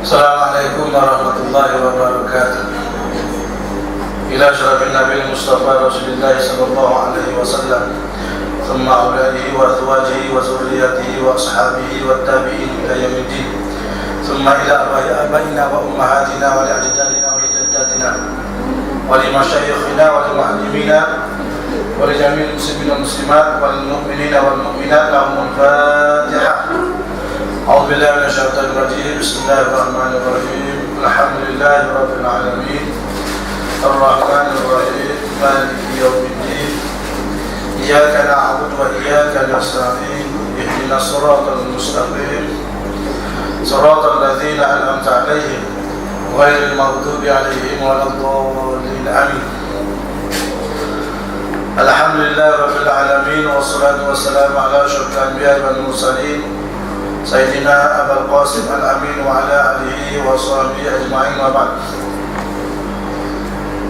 Assalamualaikum warahmatullahi wabarakatuh. Ila syarafin Nabi Mustafa Rasulullah sallallahu alaihi wasallam, thumma awlihi wa azwajihi wa zurriyatihi wa ashabihi wa tabi'in ila yaumiddin, thumma ila abaina wa ummahatina wa li ajdadina wa li jaddatina wa li masyayikhina wa li muallimina wa li jami'il muslimin wal muslimat wal mu'minina wal mu'minat lahumul Fatihah. أعوذ بالله من الشيطان الرجيم. بسم الله الرحمن الرحيم. الحمد لله رب العالمين الرحمن الرحيم مالك يوم الدين إياك نعبد وإياك نستعين اهدنا الصراط المستقيم صراط الذين أنعمت عليهم غير المغضوب عليهم ولا الضالين آمين. الحمد لله رب العالمين والصلاة والسلام على أشرف الأنبياء والمرسلين Sayyidina Abul Qasim Al-Amin wa ala alihi wa sahbihi ajma'in wa ba'd.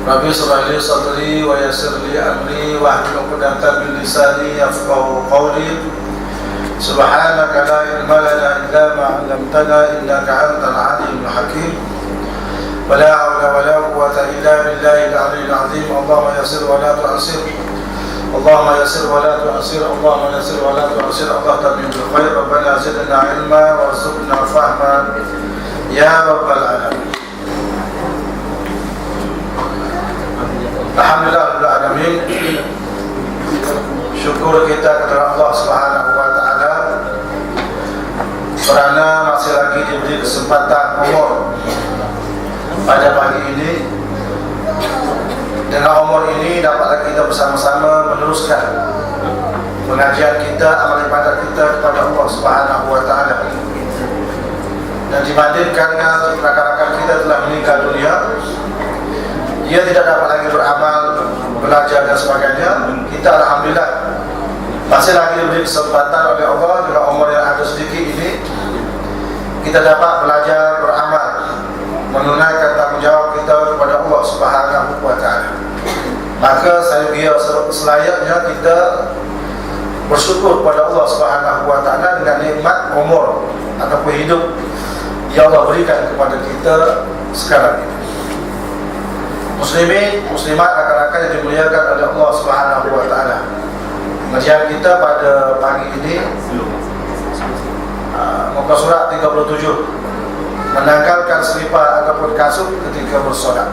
Rabbi shrah li sadri wa yassir li amri wa hlul 'uqdatam min lisani yafqahu qawli. Subhanaka la ilma lana illa ma 'allamtana innaka antal 'alimul hakim. Wa la hawla wa la quwwata illa billahi al-'aliyyil 'azim. Allahumma yassir wa la tu'assir. Allahumma yassir wa la tu'assir. Allahumma yassir wa la tu'assir. Allah tamin bil khair. Rabbana zidna ilma warzuqna fahma ya rabbal alamin. Alhamdulillah rabbil alamin. Syukur kita kepada Allah Subhanahu wa taala kerana masih lagi diberi kesempatan umur pada pagi ini. Dengan umur ini dapatlah kita bersama-sama meneruskan pengajian kita, amal ibadat kita kepada Allah Subhanahu wa taala. Dan dibandingkan dengan rakan-rakan kita telah meninggal dunia, dia tidak dapat lagi beramal, belajar dan sebagainya. Kita alhamdulillah masih lagi diberi kesempatan oleh Allah dengan umur yang ada sedikit ini, kita dapat belajar beramal, menunaikan tanggungjawab kita kepada Allah Subhanahu wa taala. Maka saya kira selayaknya kita bersyukur kepada Allah Subhanahu wa taala dengan nikmat umur ataupun hidup yang Allah berikan kepada kita sekarang ini. Muslimin, muslimat, rakan-rakan yang dimuliakan oleh Allah Subhanahu wa taala. Pengajian kita pada pagi ini muka surat 37, menanggalkan selipar ataupun kasut ketika bersolat.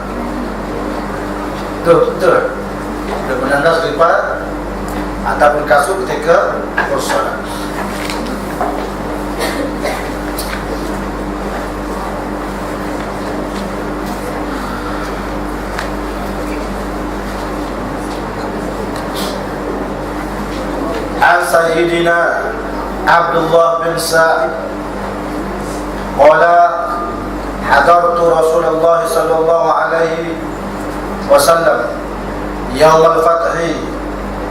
Betul. Dia menanggal selipar ataupun kasut ketika bersolat. An Sayyidina Abdullah bin Sa'id qala hadartu Rasulullah sallallahu alaihi wasallam yaum al-fathi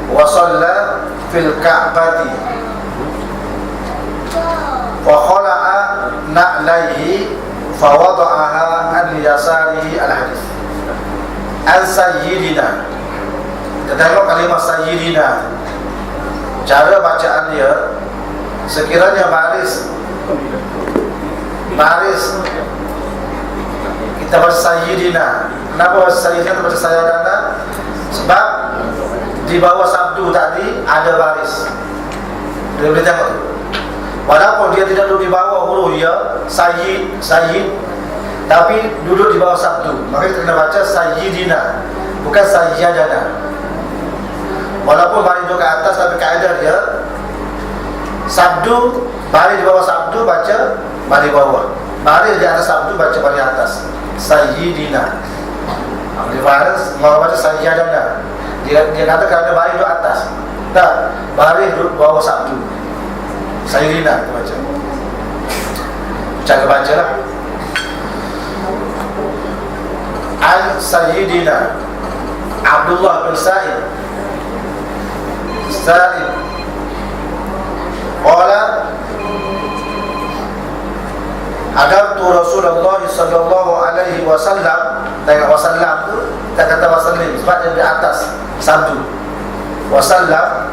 wa shalla fil ka'bati wa khala'a na'laihi fa wada'aha an yasarihi al-hadis. An sayyidina, kita tengok kalimah sayyidina, cara bacaan dia sekiranya baris kita baca sayyidina. Kenapa baca sayyidina baca sayyadana? Sebab di bawah sabdu tadi ada baris. Dia boleh tengok tu. Walaupun dia tidak duduk di bawah huruf ya, sayyid, tapi duduk di bawah sabdu, maka kita kena baca sayyidina, bukan sayyadana. Walaupun baris duduk ke atas, tapi kaedah dia sabdu, baris di bawah sabdu baca baris bawah, baris di atas sabdu baca baris atas. Sayyidina. Di baris mau baca sayyadana. Dia kata kerana baris duduk atas. Tak, baris duduk bawah sabdu. Sayyidina baca. Cara bacalah. Al Sayyidina Abdullah bin Sa'id qala hadartu Rasulullah sallallahu alaihi wasallam. Tengok wasallam tu, tak kata wasallim sebab dia di atas sabdu. Wasallam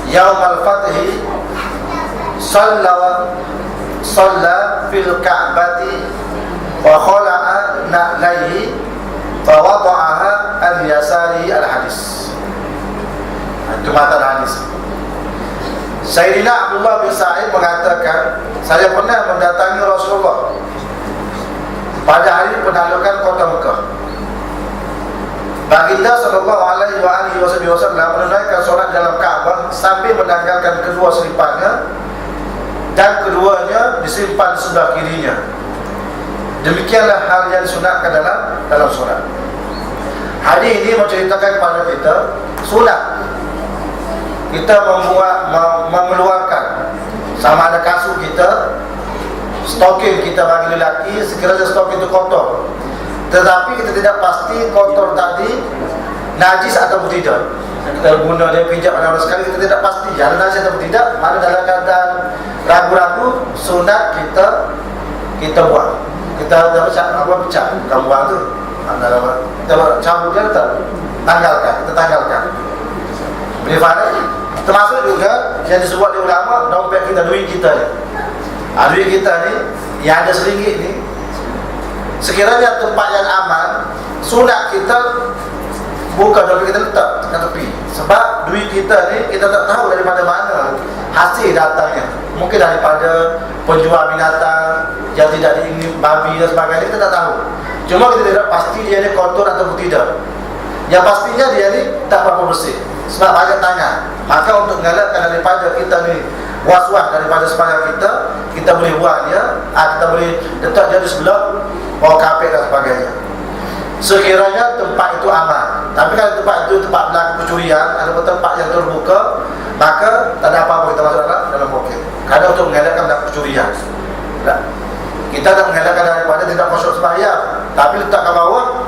yaum al-fathi Salla fil Ka'bati wa khala'a na'laihi fa wada'aha al-yasari al-hadis. Itu matan hadis. Sayyidina Abdullah bin Sa'id mengatakan, saya pernah mendatangi Rasulullah pada hari penaklukan kota Mekah. Baginda sallallahu alaihi wasallam menunaikan solat dalam Ka'bah sambil menanggalkan kedua selipannya dan keduanya disimpan sebelah kirinya. Demikianlah hal yang disunatkan dalam solat. Hadis ini menceritakan kepada kita sunat kita mengeluarkan sama ada kasut kita, stokin kita bagi lelaki, sekiranya stokin itu kotor, tetapi kita tidak pasti kotor tadi najis atau tidak. Kita guna dia pijak pada orang sekali, kita tidak pasti ada najis atau tidak. Mana dalam keadaan ragu-ragu, sunat kita buang. Kita pecah, bukan buang tu. Kita cabut dia, kita tanggalkan. Boleh faham? Termasuk juga yang disebut oleh ulama, dompet kita, duit kita ni. Duit kita ni yang ada RM1 ni, sekiranya tempat yang aman, sunat kita buka dompet kita letak ke tepi. Sebab duit kita ni kita tak tahu daripada mana hasil datangnya. Mungkin daripada penjual binatang yang tidak diingini, babi dan sebagainya, kita tak tahu. Cuma kita tidak pasti dia ni kotor atau tidak. Yang pastinya dia ni tak berapa bersih, sebab banyak tangan. Maka untuk mengelakkan daripada kita ni was-was daripada sembahyang kita boleh buat dia, kita boleh letak dia di sebelah bawah kapet dan sebagainya, sekiranya tempat itu aman. Tapi kalau tempat itu tempat berlaku pencurian atau tempat yang terbuka, maka tak ada apa-apa kita masuk dalam poket. Kadang untuk mengelakkan berlaku pencurian, kita tak mengelakkan daripada tidak khusyuk sembahyang, tapi letak ke bawah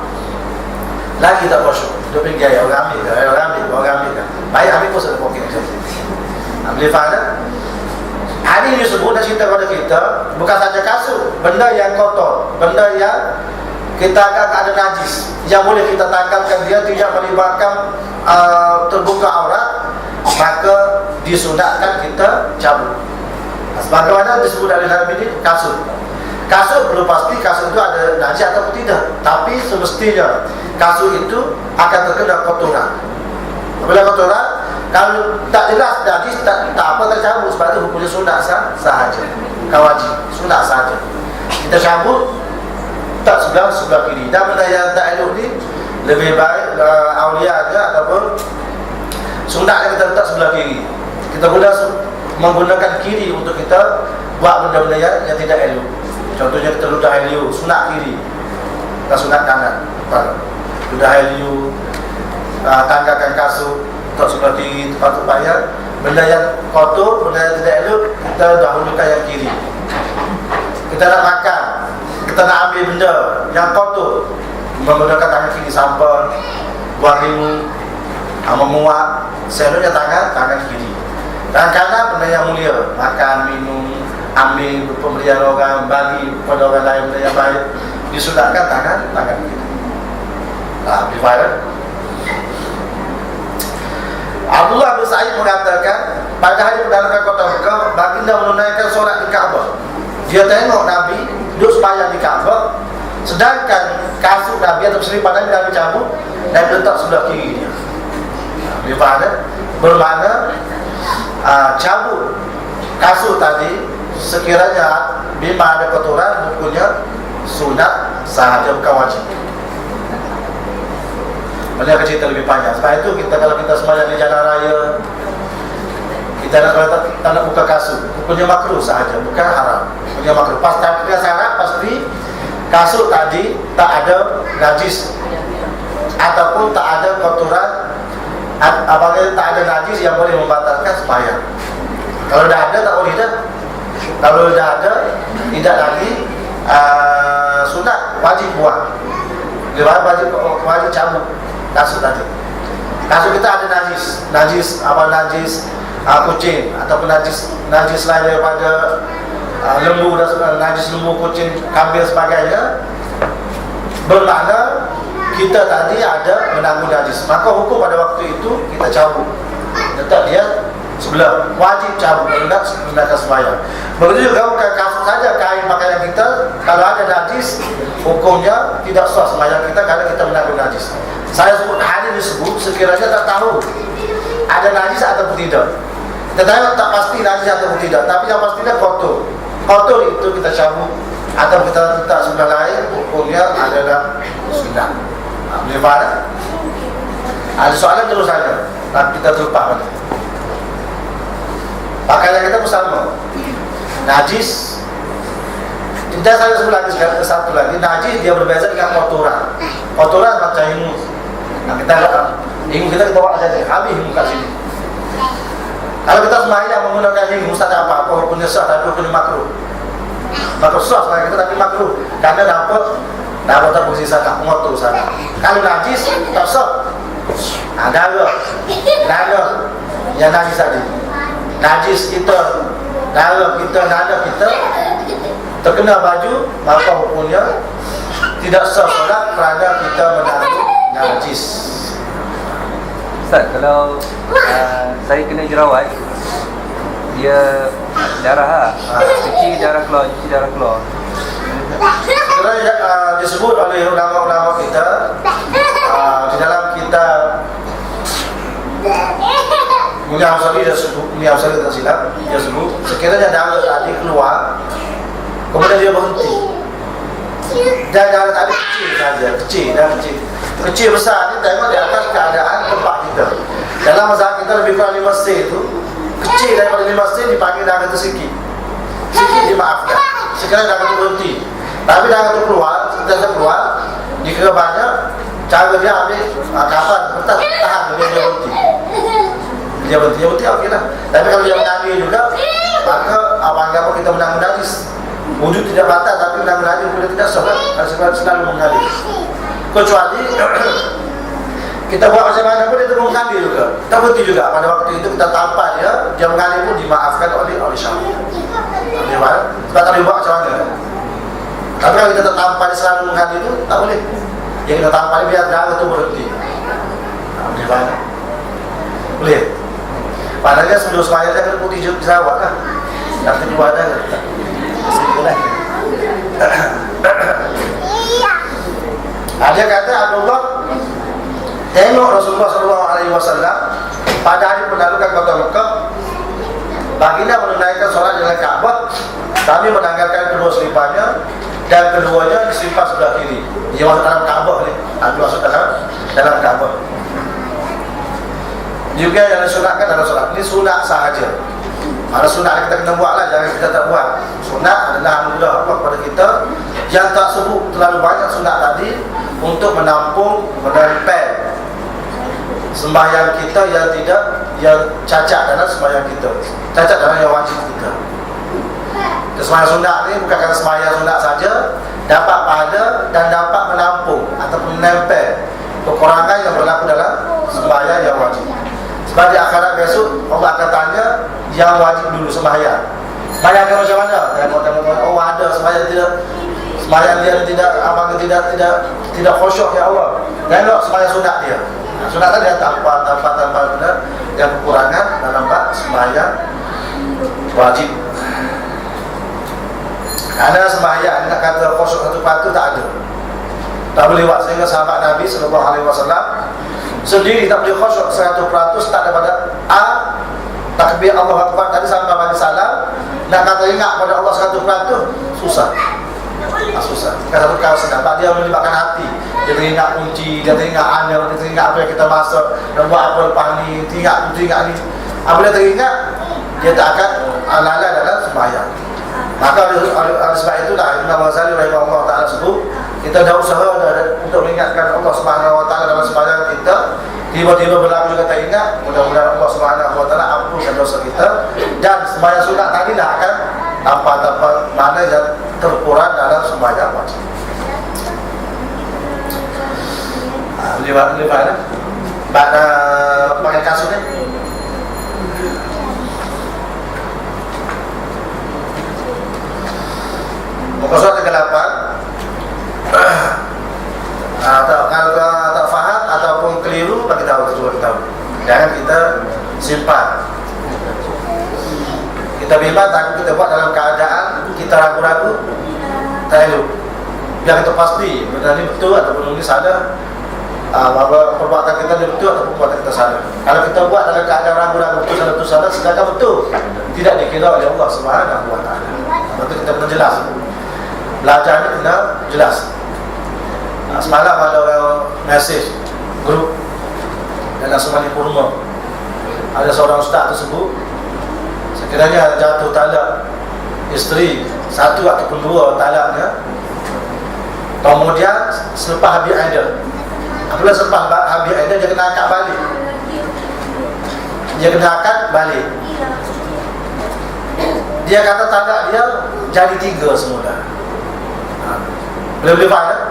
lagi tak khusyuk. Dia pergi gaya orang ambil kan. Baik ambil pun ada poket macam tu. Boleh faham tak? Hadis ini sebut dan cerita kepada kita bukan saja kasut, benda yang kotor, benda yang kita agak ada najis, yang boleh kita tanggalkan dia tidak melibatkan terbuka aurat, maka disunatkan kita cabut. Sebagaimana disebut oleh Nabi ini kasut. Kasut belum pasti kasut itu ada najis atau tidak, tapi semestinya kasut itu akan terkena kotoran. Apabila kotoran, kalau tak jelas najis, tak apa tercabut. Sebab itu hukumnya sunat sahaja, bukan wajib, sunat sahaja. Kita cabut tak sebelah kiri. Dan benda yang tak elok ni lebih baik awliya aja ataupun sunatnya kita letak sebelah kiri. Kita boleh menggunakan kiri untuk kita buat benda-benda yang tidak elok. Contohnya kita ludah helio, sunat kiri, kita sunat kanan. Ludah helio, tanggalkan kasut, letak sebelah kiri, tempat-tempat yang benda yang kotor, benda yang tidak elok, kita dahulukan yang kiri. Kita nak makan, kita nak ambil benda yang kotor, menggunakan tangan kiri, sampah, buang limu, memuak, selalunya tangan kiri. Tangan kanan benda yang mulia, makan, minum, ambil pemberian orang, bagi kepada orang lain benda yang baik, disunatkan tangan kiri. Amplifier. Abdullah bin Sa'id mengatakan, pada hari penaklukan kota Mekah, baginda menunaikan solat di Kaabah. Dia tengok Nabi duduk sembahyang di Kaabah, sedangkan kasut Nabi atau selipan Nabi cabut dan letak sebelah kiri dia. Dia faham tak? Bermakna cabut kasut tadi, sekiranya bila ada kotoran, hukumnya sunat sahaja, bukan wajib. Boleh akan cerita lebih panjang. Sebab itu kalau kita sembahyang di jalan raya, kita nak buka kasut, hukumnya makruh sahaja, bukan haram. Hukumnya makruh. Tapi dengan syarat pasti kasut tadi tak ada najis ataupun tak ada kotoran, apabila tak ada najis yang boleh membatalkan sembahyang. Kalau dah ada tak boleh dah. Kalau dah ada tidak lagi sunat, wajib buang. Wajib cabut kasut tadi. Kasut kita ada najis kucing ataupun najis lain daripada lembu dan najis lembu, kucing, kambing sebagainya, bermakna kita tadi ada menanggung najis. Maka hukum pada waktu itu kita cabut, letak dia sebelah, wajib cabut hendak menggunakan sembahyang. Begitu juga bukan kasut saja, kain pakaian kita kalau ada najis, hukumnya tidak sah sembahyang kita karena kita menanggung najis. Saya sebut hadis disebut sekiranya tak tahu ada najis atau tidak. Tetapi tak pasti najis atau tidak, tapi yang pastinya kotor. Kotor itu kita cabut atau kita letak sebelah lain, hukumnya adalah sunnah. Boleh faham? Ada soalan terus saja, tapi kita terlupa lagi. Pakaian kita bersama najis. Tidak saya sebut lagi sekarang ke satu lagi. Najis dia berbeza dengan kotoran. Kotoran macam hingus. Nah kita hingus kita bawa saja, habis hingus kat sini. Kalau kita sembahyang menggunakan hingus ada apa? Hukumnya sah tapi hukumnya makruh. Makruh sah sembahyang kita tapi makruh karena dapat terposisi sana, ngotor sana. Kalau najis tak sah. Ada yang najis tadi. Najis kita, darah kita, nada kita terkena baju, maka hukumnya tidak sah solat kerana kita menanggung najis. Ustaz, kalau saya kena jerawat, dia darah cuci darah keluar. Sebenarnya disebut oleh ulama-ulama kita di dalam kitab Mulia Amsali dan silap dia sebut sekiranya darah tadi keluar kemudian dia berhenti dan darah tadi kecil besar ni tengok di atas keadaan tempat kita. Dalam mazhab kita lebih kurang 5 sen itu kecil daripada 5 sen dipanggil darah itu sikit dimaafkan sekiranya darah itu berhenti. Tapi darah itu keluar, setelah keluar dikira banyak, cara dia ambil kapan tahan dia berhenti okey lah. Tapi kalau dia mengambil juga, maka apa kita menanggung najis. Wujud tidak batal tapi menanggung najis boleh tidak solat kalau selalu mengalir. Kecuali kita buat macam mana pun dia mengambil juga. Tak berhenti juga pada waktu itu kita tampar dia mengalir pun dimaafkan oleh syariat. Sebab tak boleh buat macam mana. Tapi kalau kita tampar dia selalu mengalir itu tak boleh. Yang kita tampar dia biar darah itu berhenti. Boleh mana? Boleh. Padahal sebelum sembahyang dia kena putih jerawat lah. Nanti di badan kan. Dia kata Abdullah tengok Rasulullah SAW pada hari penaklukan kota Mekah, baginda menunaikan solat dengan Kaabah. Kami menanggalkan kedua selipannya dan keduanya disimpan sebelah kiri. Dia masuk dalam Kaabah ni. Masuk dalam Kaabah. Juga yang disunatkan dalam solat ini sunat sahaja. Ada sunat kita kena buat lah, jangan kita tak buat. Sunat adalah anugerah Allah kepada kita yang tak sebut terlalu banyak sunat tadi untuk menampung, menempel sembahyang kita yang cacat dalam sembahyang kita, cacat dalam yang wajib kita. Sembahyang sunat ni bukan kerana sembahyang sunat saja, dapat pahala dan dapat menampung ataupun menempel kekurangan yang berlaku dalam sembahyang yang wajib. Sebab di akhirat besok Allah akan tanya yang wajib dulu sembahyang. Sembahyang dia macam mana? Tengok oh ada sembahyang dia tidak khusyuk ya Allah. Tengok sembahyang sunat dia. Sunat tadi dia tanpa benar yang kekurangan dalam bab sembahyang wajib. Karena sembahyang nak kata khusyuk satu patu tak ada. Tak boleh buat sehingga sahabat Nabi SAW sendiri tak boleh khusyuk 100% tak daripada takbir Allah Akbar tadi sampai bagi salam nak kata ingat pada Allah 100% susah. Kalau kau sedap dia melibatkan hati, dia teringat kunci, dia teringat anda, dia teringat apa yang kita masak dan buat apa lepas ni, teringat ni. Apabila teringat dia tak akan lalai dalam sembahyang. Maka oleh sebab itulah Imam Ghazali rahimahullah ta'ala sebut kita dah usaha untuk mengingatkan Allah Subhanahu Wa Ta'ala dalam sembahyang kita, tiba-tiba berlaku juga tak ingat, mudah-mudahan Allah Subhanahu Wa Ta'ala ampunkan dosa kita dan sembahyang sunat tadi dah akan tanpa mana yang terkurang dalam sembahyang wajib. Boleh faham? Pakai kasut ni. Muka surat 38. Kalau tak faham ataupun keliru bagi tahu. Jangan kita simpan. Kita bimbang, takut kita buat dalam keadaan kita ragu-ragu, tak elok. Biar kita pasti benda ni betul ataupun ini salah, bahawa perbuatan kita ni betul ataupun perbuatan kita salah. Kalau kita buat dalam keadaan ragu-ragu betul salah, sedangkan betul, tidak dikira oleh Allah Subhanahu wa taala. Betul kita kena jelas. Belajar ni kena jelas. Semalam ada orang message grup dalam Semani Kurma. Ada seorang ustaz tersebut, sekiranya jatuh talak isteri satu ataupun dua talaknya, kemudian selepas habis iddah, apabila selepas habis iddah dia kena akad balik. Dia kena akad balik. Dia kata talak dia jadi 3 semula. Boleh faham tak?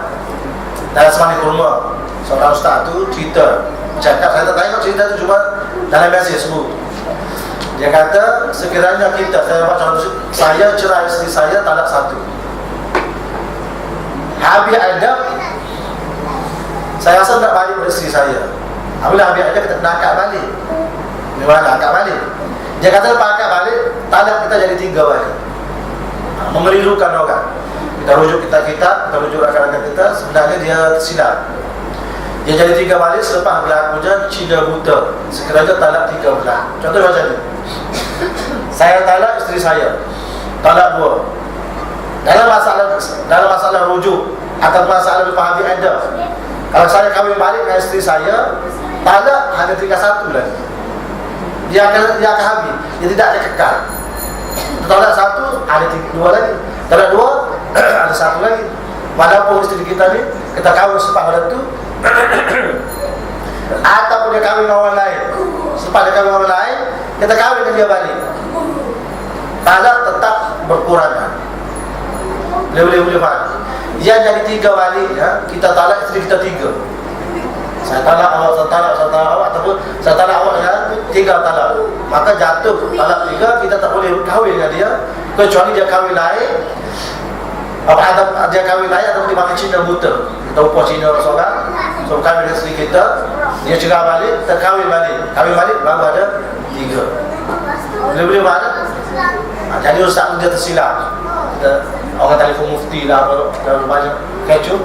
Dalam Semani Kurma, seorang ustaz tu cerita, cakap, saya tak tengok cerita tu cuma dalam mesej sebut. Dia kata sekiranya kita, saya buat contoh, saya cerai isteri saya talak 1, habis iddah saya rasa nak balik pada isteri saya. Apabila habis iddah kita kena akad balik. Bagaimana akad balik? Dia kata lepas akad balik, talak kita jadi 3 balik. Mengelirukan orang. Kita rujuk kita rujuk rakan-rakan kita, sebenarnya dia tersilap. Dia jadi 3 balik selepas berlakunya Cina buta. Sekiranya talak 3 bulan. Contoh macam ni. Saya talak isteri saya, talak 2. Dalam masalah rujuk atau masalah lepas habis iddah, kalau saya kahwin balik dengan isteri saya, talak hanya tinggal 1 lagi. Dia akan habis. Dia tidak ada kekal. Talak 1 ada 2 lagi. Talak 2 ada 1 lagi. Walaupun isteri kita ni kita kahwin selepas pada tu ataupun dia kahwin dengan orang lain, selepas dia kahwin dengan orang lain, kita kahwin dengan dia balik, talak tetap berkurangan. Boleh faham? Yang jadi 3 balik ya, kita talak isteri kita 3. Saya talak awak, saya talak awak, ataupun saya talak awak dengan 3 talak. Maka jatuh talak 3, kita tak boleh kahwin dengan dia kecuali dia kahwin lain. Apa dia kahwin lain ataupun dia pakai Cina buta. Kita upah Cina seorang, so kahwin dengan isteri kita, dia cerai balik, kita kahwin balik baru ada 3. Boleh mana? Jadi ustaz dia tersilap. Orang telefon mufti lah, kalau banyak kecoh,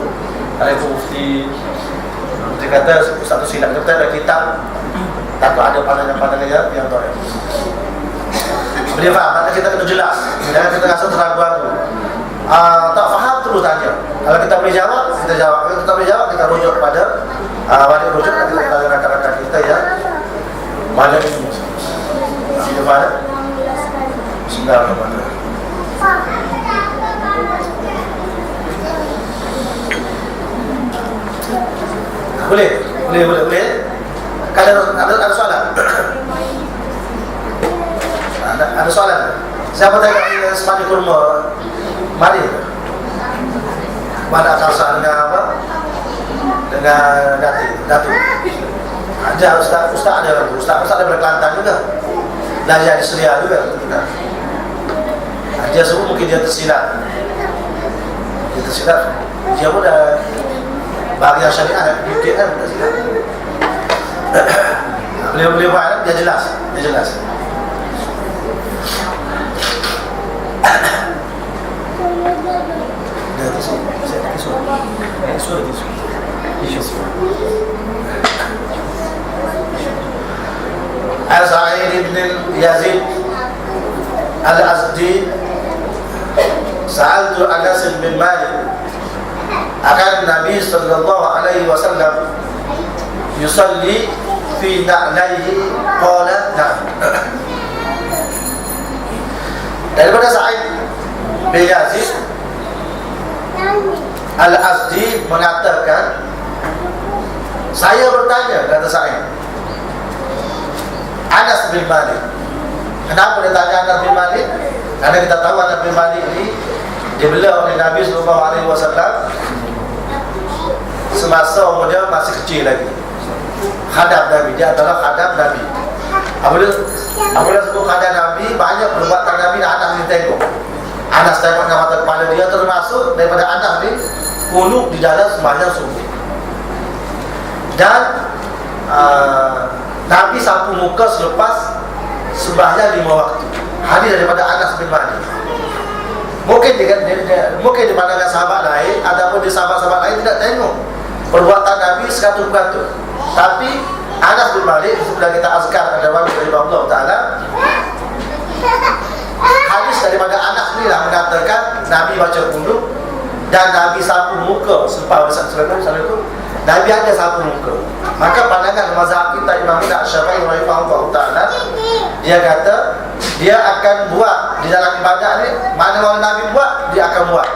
telefon mufti. Dia kata ustaz tu silap. Kita ada kitab, takut ada pandangan-pandangan yang tak. Boleh faham? Maka kita kena jelas. Jangan kita rasa teragu-ragu. Tak faham terus tanya. Kalau kita boleh jawab, kita jawab. Kalau kita tak boleh jawab, kita rujuk kepada balik rujuk kepada rakan-rakan kita yang banyak ilmu. Boleh faham? Bismillahirrahmanirrahim. Boleh. Kalau ada soalan. Ada soalan. Siapa tengok Semani Kurma? Mari. Mana asal dengan apa? Dengan Datuk. Ada ustaz ada. Ustaz daripada Kelantan juga. Belajar di Seria juga. Dia semua mungkin dia tersilap. Dia pun dah bagi yang syariah dikit kan, tak silap. Boleh buat, dia jelas. Al-Sa'id ibn Yazid Al-Azdi Sa'altu Anas bin Malik akan Nabi sallallahu alaihi wasallam yusalli fi na'laihi qala na'am. Daripada Sa'id bin Yazid Al-Azdi mengatakan, saya bertanya, kata Sa'id, Anas bin Malik. Kenapa dia tanya Anas bin Malik? Karena kita tahu Anas bin Malik ini dibela oleh Nabi SAW semasa umur dia masih kecil lagi. Khadam Nabi, dia adalah khadam Nabi. Apabila sebut khadam Nabi, banyak perbuatan Nabi dan Anas ni tengok. Anas tengok dengan mata kepala dia, termasuk daripada Anas ni kunut di dalam sembahyang subuh. Dan Nabi sapu muka selepas sembahyang 5 waktu. Hadis hadis daripada Anas bin Malik. Mungkin mungkin di pandangan sahabat lain, ataupun di sahabat-sahabat lain tidak tengok perbuatan Nabi 100%. Tapi Anas bin Malik sudah kita azkar pada waktu dari Allah Taala. Hadis daripada Anas ni lah mengatakan Nabi baca wudu dan Nabi sapu muka selepas Assalamualaikum. Nabi ada sapu muka. Maka pandangan mazhab kita Imam Syafi'i rahimahullah taala, dia kata dia akan buat di dalam ibadah ni, mana Nabi buat dia akan buat.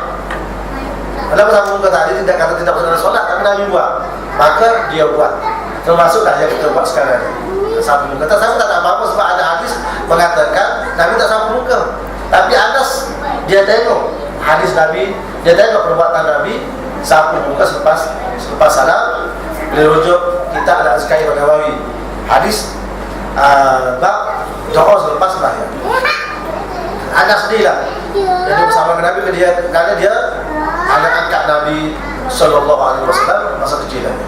Kalau sapu muka tadi tidak kata tidak bersama solat, tapi Nabi buat, maka dia buat. Termasuklah yang kita buat sekarang ni, sapu muka. Saya tak ada apa-apa sebab ada hadis mengatakan Nabi tak sapu muka. Tapi Anas dia tengok hadis Nabi, dia tengok perbuatan Nabi sapu muka selepas salam. Boleh rujuk kita ada sekali pada Nawawi hadis bab doa selepas sembahyang. Anas sendirilah jadi bersama dengan Nabi kerana dia anak angkat Nabi sallallahu alaihi wasallam masa kecil lagi.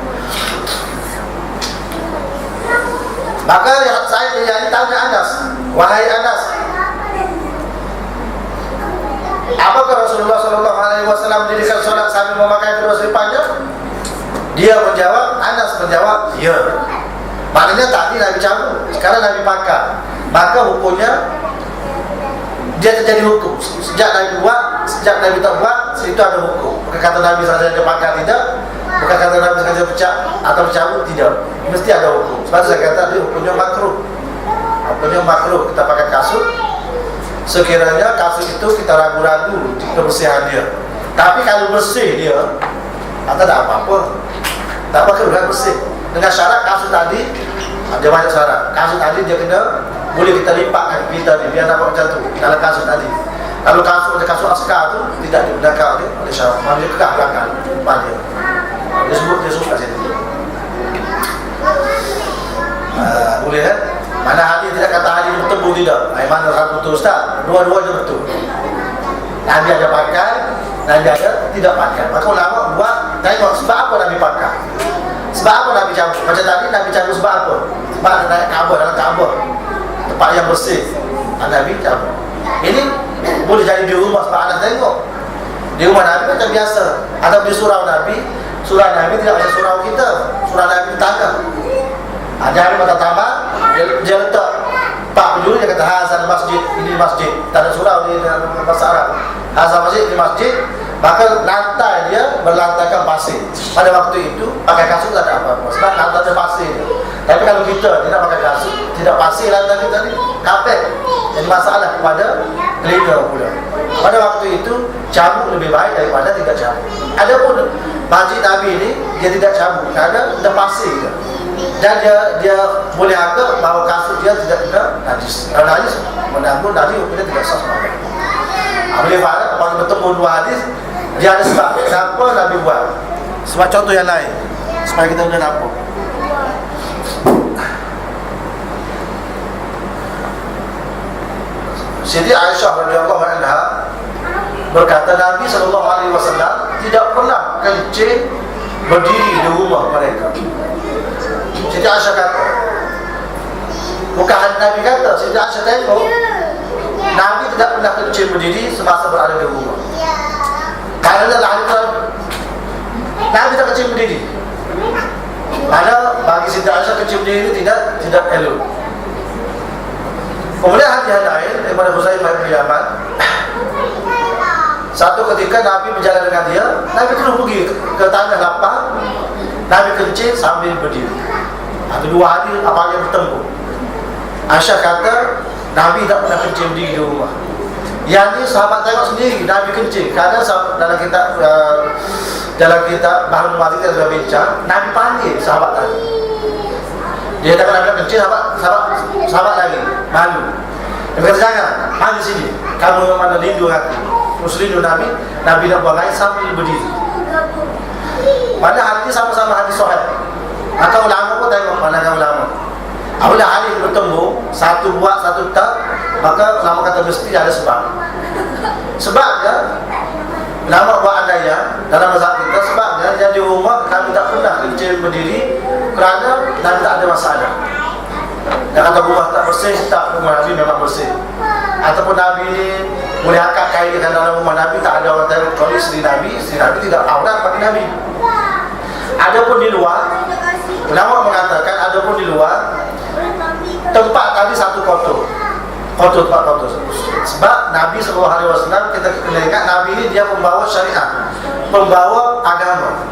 Maka saya tanya Anas, wahai Anas, apakah Rasulullah sallallahu alaihi wasallam mendirikan solat sambil memakai kedua selipanya? Dia menjawab, Anas menjawab, ya. Maknanya tadi Nabi cabut, sekarang Nabi pakai. Maka hukumnya dia terjadi hukum. Sejak Nabi buat, sejak Nabi tak buat, itu ada hukum. Bukan kata Nabi saja pakai tidak, bukan kata Nabi saja pecah atau bercabut tidak. Mesti ada hukum. Sebab saya kata dia hukumnya makruh. Hukumnya makruh kita pakai kasut. Sekiranya kasut itu kita ragu-ragu di kebersihan dia. Tapi kalau bersih dia, atau tak apa-apa, tak pakai udah bersih. Dengan syarat kasut tadi, ada banyak syarat. Kasut tadi dia kena boleh kita lipat kaki kita ni biar nampak macam tu dalam kasut tadi. Kalau kasut ada kasut askar tu tidak digunakan oleh syarat. Dia kekal belakang depan dia. Dia sebut kat sini. Boleh kan? Mana hadis tidak kata hadis bertemu tidak. Mana satu betul Ustaz? Dua-duanya betul. Nabi ada pakai, Nabi ada tidak pakai. Maka ulama buat tengok sebab apa Nabi pakai. Sebab apa Nabi cabut? Macam tadi Nabi cabut sebab apa? Sebab ada naik Kaabah, dalam Kaabah tempat yang bersih. Nabi cabut. Ini boleh jadi di rumah sebab anak tengok. Di rumah Nabi macam biasa. Atau di surau Nabi tidak macam surau kita. Surau Nabi di tanah. Ada mata taman, dia letak 4 penjuru, dia kata hazal masjid, ini masjid. Tak ada surau di bahasa Arab. Hazal masjid, ini masjid. Maka lantai dia berlantaikan pasir. Pada waktu itu pakai kasut tak ada apa-apa sebab lantai ada pasir. Tapi kalau kita tidak pakai kasut, tidak pasir lantai kita ni, kapek. Jadi masalah kepada telinga pula. Pada waktu itu cabut lebih baik daripada tidak cabut. Adapun masjid Nabi ini dia tidak cabut kerana ada pasir dia. Dan dia boleh anggap bahawa kasut dia tidak kena najis. Kalau najis menambah najis hukumnya tidak sah sembahyang. Boleh faham apabila bertemu dua hadis dia ada sebab kenapa Nabi buat. Sebab contoh yang lain supaya kita boleh nampak. Siti Aisyah radhiyallahu anha berkata Nabi sallallahu alaihi wasallam tidak pernah kencing berdiri di rumah mereka. Siti Aisyah kata, bukan Nabi kata, Siti Aisyah tengok Nabi tidak pernah kencing berdiri semasa berada di rumah. Kerana Nabi tak kencing berdiri. Mana bagi Siti Aisyah kencing berdiri tidak elok. Kemudian hadis yang lain daripada Huzaifah bin Yaman, satu ketika Nabi berjalan dengan dia, Nabi terus pergi ke tanah lapang, Nabi kencing sambil berdiri. Ada dua hadis apa yang bertemu. Aisyah kata Nabi tak pernah kencing berdiri di rumah. Yang ni sahabat tengok sendiri Nabi kencing. Kerana dalam kitab Bahrul Malik kita sudah bincang, Nabi panggil sahabat tadi. Dia tak pernah kencing, sahabat lagi malu. Dia kata jangan, panggil sini. Kamu memang ada lindung aku. Muslim Nabi nak buang air sambil berdiri. Pada hari ini sama-sama hadis sahih. Maka ulama pun tengok pandangan ulama. Apabila hadis bertemu, satu buat, satu tak, maka ulama kata mesti ada sebab. Sebabnya ulama buat andaian dalam mazhab kita, sebabnya dia di rumah kami tak pernah kencing berdiri kerana Nabi tak ada masalah. Dia kata rumah tak bersih, tak, rumah Nabi memang bersih. ataupun Nabi ini boleh angkat kain dengan dalam rumah Nabi, tak ada orang tahu kecuali isteri Nabi tidak aurat bagi Nabi. Adapun di luar, ulama mengatakan adapun di luar tempat tadi satu kotor tempat kotor. Sebab Nabi SAW, kita kena ingat Nabi ini dia pembawa syariat, pembawa agama.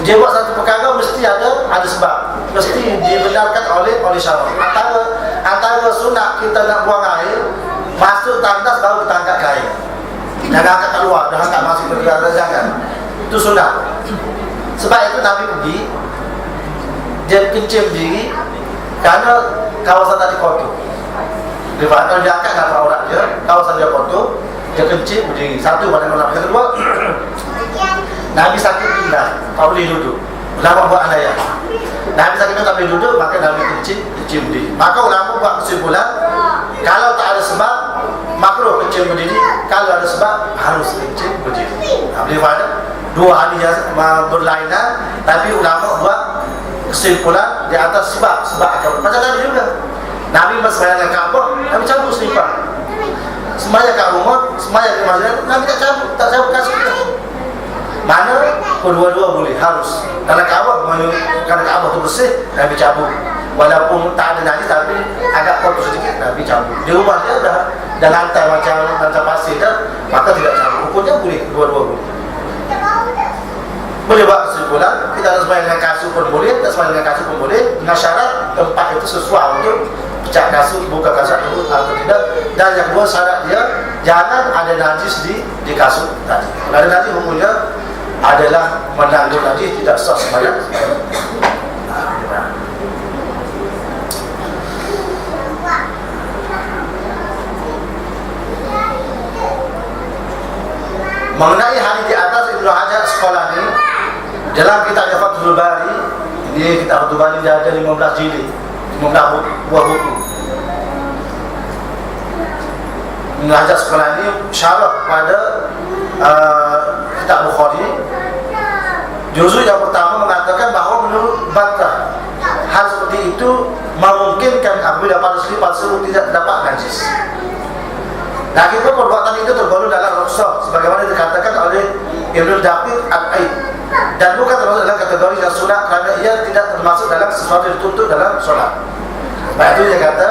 Dia buat satu perkara mesti ada sebab, mesti dibenarkan oleh syarak. Antara sunat kita nak buang air, masuk tandas baru kita angkat kain. Jangan angkat keluar, dah angkat masuk ke dalam, jangan. Itu sunat. Sebab itu Nabi pergi, dia kencing diri kerana kawasan tadi kotor. Kalau dia angkat dengan aurat dia, kawasan dia kotor, dia kencing berdiri. Satu pada malam. Yang kedua, Nabi sakit pindah, tak boleh duduk. Ulama buat andaian. Nabi sakit pindah tak boleh duduk, maka Nabi kencing berdiri. Maka ulama buat kesimpulan, kalau tak ada sebab, makruh kencing berdiri. Kalau ada sebab, harus kencing berdiri. Boleh faham? Dua hadis yang berlainan, tapi ulama buat kesimpulan di atas sebab agama. Macam Nabi juga. Nabi sembahyang Kaabah, Nabi cabut selipar. Sembahyang kat rumah, sembahyang di masjid, Nabi tak cabut kasut. Mana kedua-dua boleh, harus. Karena Kaabah tu bersih, Nabi cabut. Walaupun tak ada najis tapi agak kotor sedikit, Nabi cabut. Di rumah dia dah lantai macam pasir dah, maka tidak cabut. Hukumnya boleh, dua-dua boleh. Boleh buat kesimpulan, kita harus sembahyang dengan kasut pun boleh, tak sembahyang dengan kasut pun boleh, dengan syarat tempat itu sesuai untuk pecah kasut, buka kasut atau tidak. Dan yang kedua syarat dia, jangan ada najis di kasut tadi. Kalau ada najis, hukumnya adalah menanggung najis, tidak sah sembahyang. Mengenai hadis di atas, Ibnu Hajar Asqalani dalam kitabnya Fathul Bari, ini kitab Fathul Bari dia ada 15 jilid, 15 buah buku. Ibnu Hajar Asqalani syarah pada kitab Bukhari. Juzuk yang pertama mengatakan bahawa menurut bantah, hal seperti itu memungkinkan apabila pada seluruh tidak terdapat najis. Lagi pun perbuatan itu tergolong dalam rukhsah sebagaimana dikatakan oleh Ibnu Daqiq Al-Aid, dan bukan termasuk dalam kategori yang sunat kerana ia tidak termasuk dalam sesuatu yang dituntut dalam solat. Sebab itu dia kata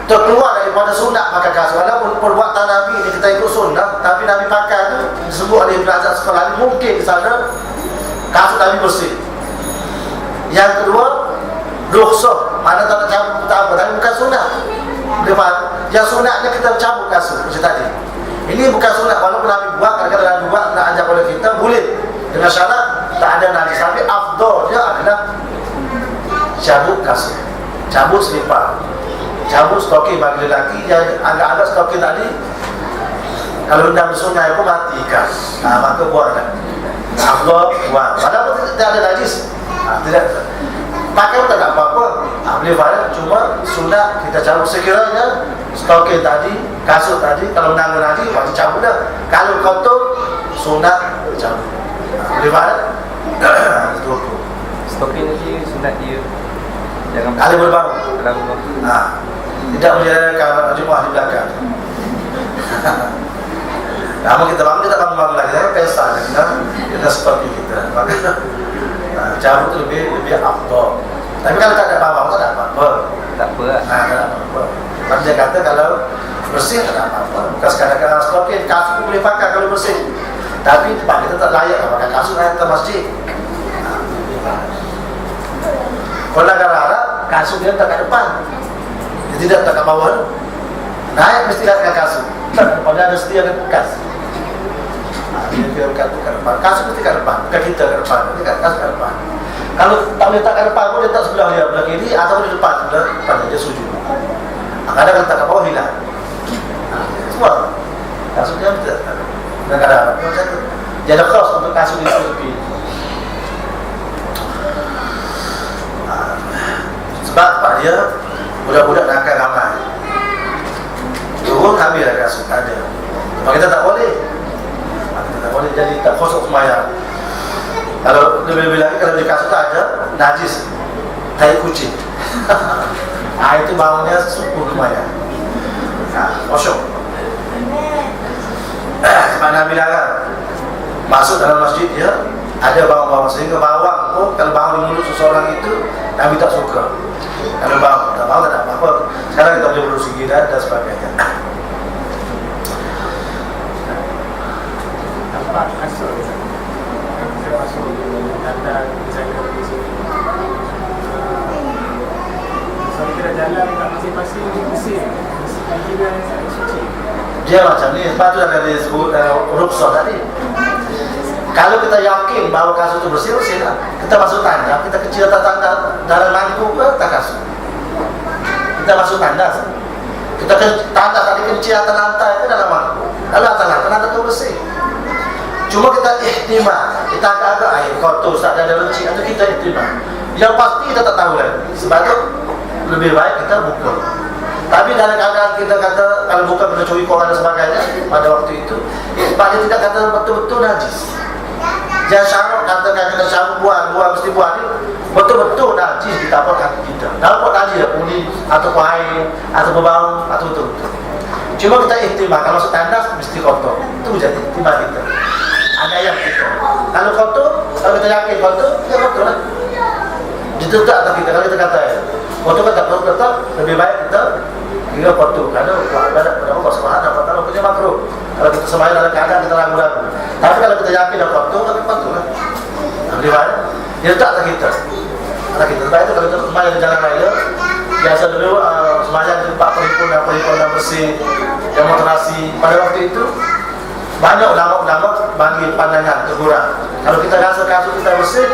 terkeluar daripada sunat pakai kasut. Walaupun perbuatan Nabi ini kita ikut sunnah, tapi Nabi pakai itu disebut oleh Ibnu Hajar Asqalani mungkin di sana kasut Nabi bersih. Yang kedua, rukhsah, mana tak cabut tak apa, tapi bukan sunat. Yang sunatnya kita cabut kasut macam tadi. Ini bukan sunat, walaupun Nabi buat, kadang-kadang Nabi buat nak ajar oleh kita, boleh dengan syarat tak ada najis. Tapi afdal dia adalah cabut kasut, cabut selipar, cabut stoking bagi lelaki yang agak-agak stoking tadi. Kalau dah bersunat pun matikan, maka buatlah afdal buat. Walaupun tidak ada najis, tidak pakai pun tak ada apa-apa, boleh faham. Cuma sunat kita cabut sekiranya stoking tadi, kasut tadi, kalau menanggung najis wajib cabut dah. Kalau kotor, sunat cabut. Boleh faham? Stoking tadi sunat dia jangan Kali berbau. Tidak menjalankan Jumaat di belakang. Namun kita bangun lagi, kita pesta, kita seperti kita. Maka cabut itu lebih afdal. Tapi kalau tak ada bawang, tak ada apa-apa. tak apa lah. Tak ada apa-apa. Tapi dia kata kalau bersih tak ada apa-apa. Bukan sekadar stokin, kasut pun boleh pakai kalau bersih. Tapi tempat kita tak layak pakai kasut ke masjid. Kalau negara Arab, kasut dia tak kat depan, dia tidak tak kat bawah. Naik mesti lihat kasut. Kalau ada sedia ada bekas. Dia kat depan, kasut mesti kat depan, bukan kita kat depan, dia kasut kat depan. Kalau tak boleh tak kat depan pun dia tak sebelah dia, belah kiri atau di depan, sebelah depan dia sujud. Kadang-kadang tak kat bawah hilang. Semua kasut dia tidak negara Arab. Dia ada khas untuk kasut di tepi. Sebab pak dia budak-budak nakal ramai. Turun habis lah kasut, tak ada. Sebab kita tak boleh. Kita tak boleh jadi tak kosong semayang. Kalau lebih-lebih lagi kalau di kasut tak ada najis, tai kucing. Itu bangunnya suku semayang. masuk dalam masjid ya ada bawang-bawang, sehingga bawang pun kalau bawang di mulut seseorang itu Nabi tak suka. Kalau bawang tak ada apa-apa. Sekarang kita boleh berusaha gila dan sebagainya. Nampak kasut kita masuk tanda desainer di sini. So kita jalan kat masing-masing mesin juga suci. Dia macam ni, sebab tu ada disebut rukhsah tadi. Kalau kita yakin bahawa kasut itu bersih, bersih lah. Kita masuk tanda, kita kecil tanda dalam mangkuk ke tak kasut. Kita masuk tanda. Kita tanda tadi kecil atas lantai ke dalam mangkuk. Lalu atas lantai tanda itu bersih. Cuma kita ihtimal, kita agak-agak air kotor, tak ada lecik, atau kita ihtimal. Yang pasti kita tak tahu lagi. Sebab itu lebih baik kita buka. Tapi dalam keadaan kita kata kalau bukan kita curi korang dan sebagainya pada waktu itu, sebab dia tidak kata betul-betul najis. Jangan syarat katakan kita syarat buah mesti buah ni betul-betul najis didapat kaki kita. Dapat najis ya kuning atau air atau berbau atau betul-betul. Cuma kita ihtimal kalau masuk tandas mesti kotor. Itu jadi ihtimal kita. Ada yang kita. Kalau kotor, kalau kita yakin kotor, ya kotor lah. Ditutup atau kita kalau kita kata ya. Kotor kan tak perlu kotor, lebih baik kita kira kotor. Kerana ibadat pada Allah Subhanahu wa taala punya makruh. Kalau kita sembahyang dalam keadaan kita ragu-ragu. Tapi kalau kita yakin dah kotor, tapi kotor lah. Lebih baik dia tak ada kita. Ada kita. Sebab itu kalau kita sembahyang di jalan raya, biasa dulu sembahyang di tempat perhimpunan bersih, demonstrasi. Pada waktu itu banyak ulama-ulama bagi pandangan teguran. Kalau kita rasa kasut kita bersih,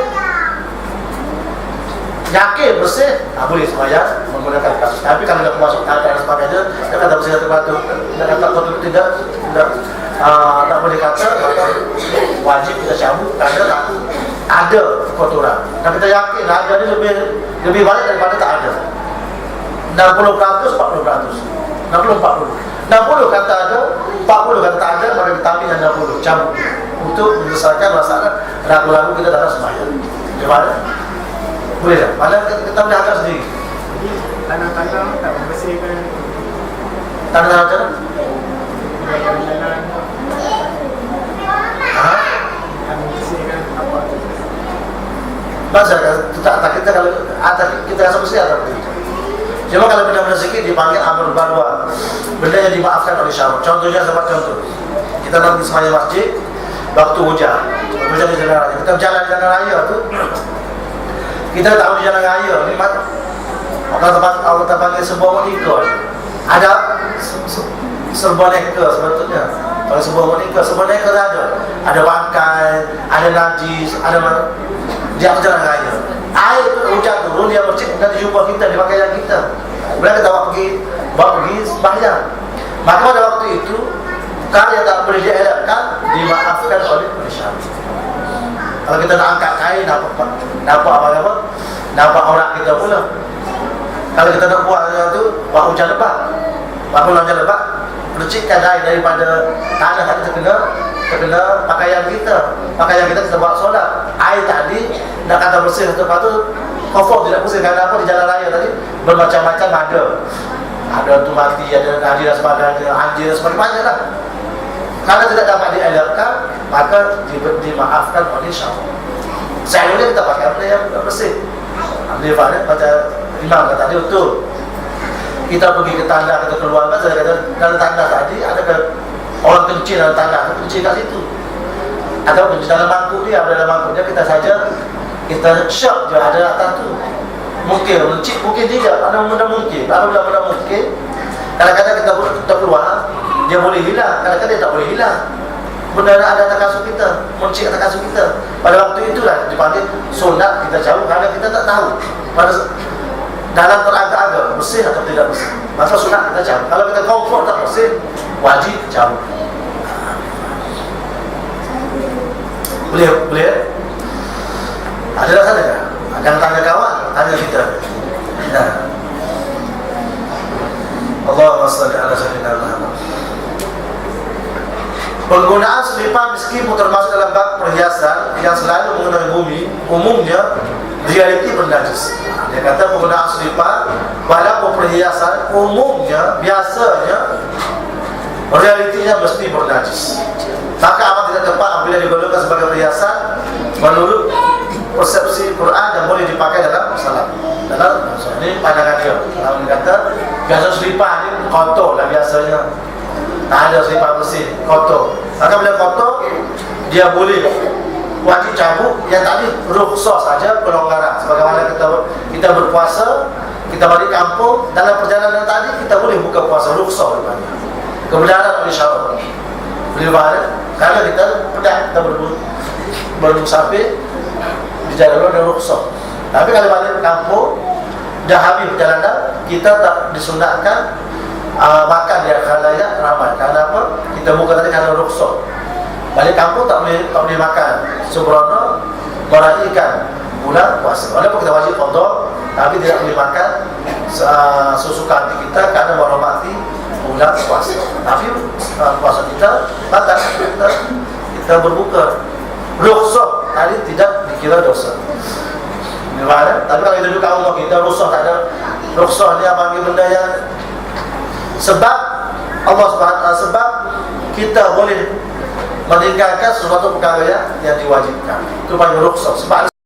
yakin bersih, boleh sembahyang menggunakan kasut. Tapi kalau tidak masuk tanda dan sebagainya, dia kata bersih atau batu, dia kata kotor tidak boleh kata, wajib kita cabut kerana ada kotoran. Dan kita yakin ada ni lebih baik daripada tak ada. 60%, 40%, 60 kata ada, 40 kata tak ada, maka kita ambil yang 60 cabut untuk menyelesaikan masalah ragu-ragu kita dalam sembahyang. Bagaimana? Boleh tak? Mana kita boleh agak sendiri. Jadi tanda-tanda tak membersihkan Tanda macam mana? jalan-jalan tak membersihkan apa tu. Masa tak kita kalau ada kita rasa bersih atau tidak. Cuma kalau benda-benda sikit dipanggil amr barwa, benda yang dimaafkan oleh syarah. Contohnya seperti contoh, kita nanti sembahyang masjid waktu hujan di jalan raya. Kita berjalan di jalan raya tu, kita tahu di jalan raya ni Allah panggil sebuah monika. Ada sebuah neka sebetulnya. Kalau sebuah neka ada bangkai, ada najis, ada di atas jalan raya. Air tu hujan turun, dia bercik dan dijumpa kita di pakaian kita. Kemudian kita bawa pergi sembahyang. Maka pada waktu itu perkara yang tak boleh dielakkan dimaafkan oleh syariat. Kalau kita nak angkat kain, nampak apa-apa, nampak orang kita pula. Kalau kita nak buat tu, buat hujan lebat, hujan lebat, bercikkan air daripada tanah tadi terkena pakaian kita. Pakaian kita bawa solat. Air tadi nak kata bersih atau patut confirm tidak bersih. Kerana apa? Di jalan raya tadi bermacam-macam ada tu mati, ada nadi dan sebagainya, anjir dan sebagainya lah. Karena tidak dapat dielakkan, maka dimaafkan oleh syariat. Selalunya kita pakai benda yang bersih. Dia baca imam kata tadi betul. Kita pergi ke tanda, kita keluar, saya kata dalam tanda tadi ada orang kencing dalam tanda, kencing kat situ. Atau kencing dalam mangkuk dia, dalam mangkuk dia kita saja kita syok je ada atas tu. Mungkin mencik, mungkin tidak, ada benda mungkin. Ada benda mungkin. Kadang-kadang kita keluar, dia boleh hilang, kadang-kadang dia tak boleh hilang. Benda ada atas kasut kita, mencik atas kasut kita. Pada waktu itulah dipanggil sunat kita jauh kerana kita tak tahu pada dalam teragak-agak bersih atau tidak bersih. Maka sunat kita jauh. Kalau kita comfort tak bersih, wajib jauh. Boleh? Ada rasa tak? Jangan tanya kawan, tanya kita. Allahumma salli ala sayyidina Muhammad. Penggunaan selipan meskipun termasuk dalam bab perhiasan yang selalu mengenai bumi, umumnya realiti bernajis. Dia kata penggunaan selipan walaupun perhiasan umumnya, biasanya realitinya mesti bernajis. Maka amat tidak tepat apabila digolongkan sebagai perhiasan menurut persepsi Quran yang boleh dipakai dalam salat. Dalam ini pandangan dia. Kalau dia kata biasa selipar ni kotor lah biasanya. Tak ada selipar bersih, kotor. Maka bila kotor dia boleh wajib cabut. Yang tadi rukhsah saja pelonggaran. Sebagaimana kita berpuasa, kita balik kampung, dalam perjalanan tadi kita boleh buka puasa, rukhsah rupanya. Kebenaran oleh syarat. Boleh faham? Karena kita pedang, kita bermusafir di jalan ada rukhsah. Tapi kalau balik kampung dah habis perjalanan, kita tak disunatkan makan di khalayak ramai. Karena apa? Kita buka tadi karena rukhsah. Balik kampung tak boleh makan sembrono meraihkan bulan puasa. Walaupun kita wajib qada, tapi tidak boleh makan sesuka hati kita karena menghormati bulan puasa. Tapi puasa kita batal, kita berbuka. Rukhsah tadi tidak dikira dosa. Memang, tapi kalau kita duduk Allah kita rukhsah tak ada. Rukhsah ni apa benda yang sebab Allah Subhanahu Wa sebab kita boleh meninggalkan sesuatu perkara yang diwajibkan. Itu panggil rukhsah. Sebab